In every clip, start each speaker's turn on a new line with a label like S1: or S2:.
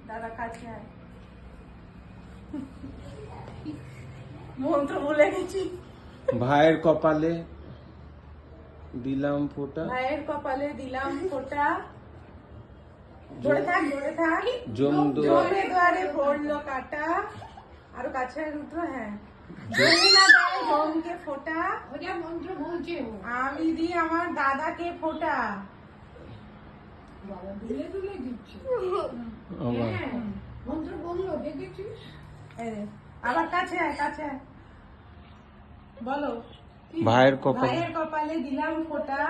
S1: দাদা কাছে আয়। মন্ত্র বলে গেছি।
S2: ভাইয়ের কপালে দিলাম ফোঁটা,
S1: ভাইয়ের কপালে দিলাম ফোঁটা, ধরে থাক ধরে থাক, জমে দুয়ারে পড়লো কাটা, আরো কাছে রুদ্র, হ্যাঁ, যমুনা দেয় জমকে ফোঁটা,
S3: মন্ত্র বলছে
S1: আমি দিই আমার দাদাকে ফোঁটা।
S3: বাবা দুলে দুলে দিচ্ছে। মন্ত্র বললো, দেখেছিস?
S1: এই রে, আবার কাছে আয় কাছে আয়, বলো।
S2: ভাইয়ের কপালে
S1: ভাইয়ের কপালে দিলাম ফোঁটা,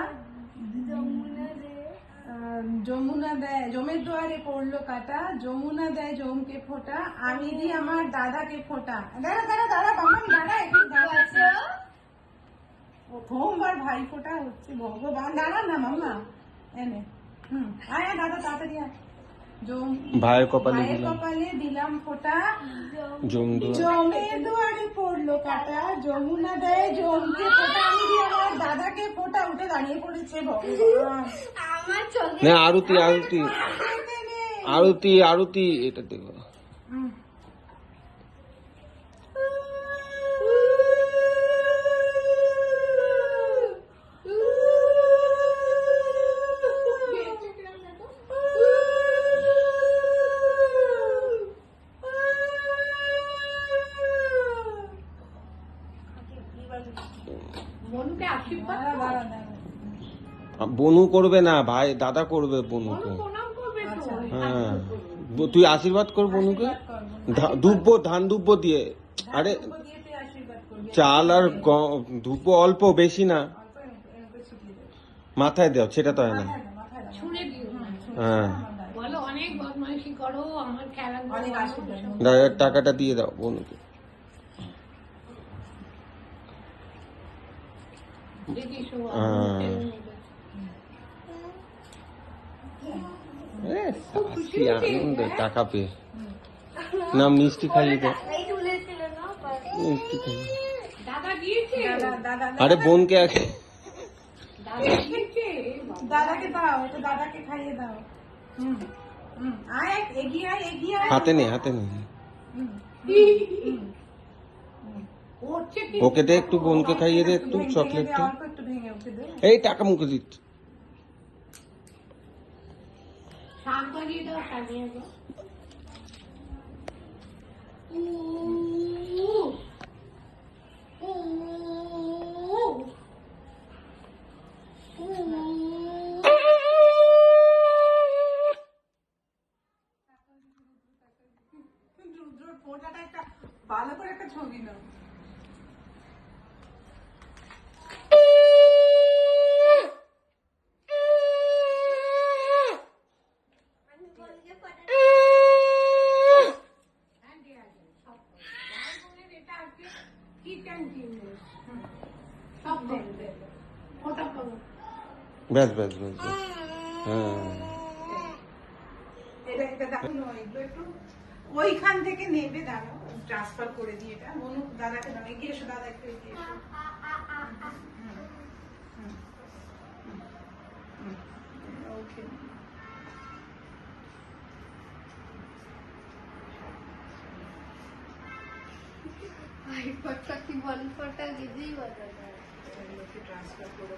S1: যমুনা দেয় জমের দুয়ারে পড়লো কাটা, যমুনা দেয় জমকে ফোঁটা, আমি দিই আমার দাদাকে ফোঁটা। দাঁড়া দাঁড়া দাঁড়া বাবা, দাঁড়া একটু দাঁড়া, প্রথমবার ভাই ফোঁটা হচ্ছে, ভগবান। দাঁড়া না মাম্মা, এনে আয় আয় দাদা তাড়াতাড়ি আয়।
S2: ভাইয়ের
S1: ভাইয়ের কপালে দিলাম ফোঁটা, জমের দুয়ারে পড়লো কাটা, যমুনা দেয় জমকে ফোঁটা, আমি দিই আমার দাদাকে ফোঁটা। উঠে দাঁড়িয়ে পড়েছে ভগবান।
S2: না, আরতি আরতি আরতি আরতি, এটা দেখো।
S3: মনুকে আশীর্বাদ
S2: বনু করবে না, ভাই দাদা করবে বনুকে।
S3: প্রণাম করবে তো।
S2: হ্যাঁ, তুই আশীর্বাদ কর বনুকে, দুব্ব ধান দুব্ব দিয়ে। আরে চাল আর ধূপ অল্প, বেশি না, মাথায় দাও, সেটা তো হয় না।
S3: ছুঁড়ে দিও।
S2: হ্যাঁ,
S3: বলো অনেক বদমাইশি করো, আমার খেলা
S2: টাকাটা দিয়ে দাও বনুকে।
S3: দেখিস
S2: আনন্দ টাকা পেয়ে। না, মিষ্টি খাইয়ে দাও, মিষ্টি খাইয়ে।
S3: দাদা দিয়েছে,
S2: আরে বোনকে আগে
S3: দাদা দিয়েছে,
S1: দাদাকে দাও, এটা দাদাকে খাইয়ে দাও। আয় এগিয়ে আয় এগিয়ে আয়।
S2: হাতে নেই, হাতে নেই।
S3: করছে কি?
S2: ওকে দে একটু, বোনকে খাইয়ে দে একটু চকলেটটা।
S1: অল্প একটু ভেঙে ওকে দে।
S2: এই টাকা মুখে দিচ্ছে।
S3: শাক বাজিয়ে দাও, সাজিয়ে দাও।
S1: রুদ্রর ফোঁটাটা একটা ভালো করে একটা ছবি নাও।
S2: ব্যাস ব্যাস ব্যাস ব্যাস। হ্যাঁ,
S1: একটু ওইখান থেকে নেবে, দাঁড়াও ট্রান্সফার করে দিয়ে। এটা মনু দাদাকে দাও, এগিয়ে এসো দাদা, একটু এগিয়ে এসো। ওকে,
S4: কি বল ফোটা দিদি বল
S1: ট্রান্সফার করে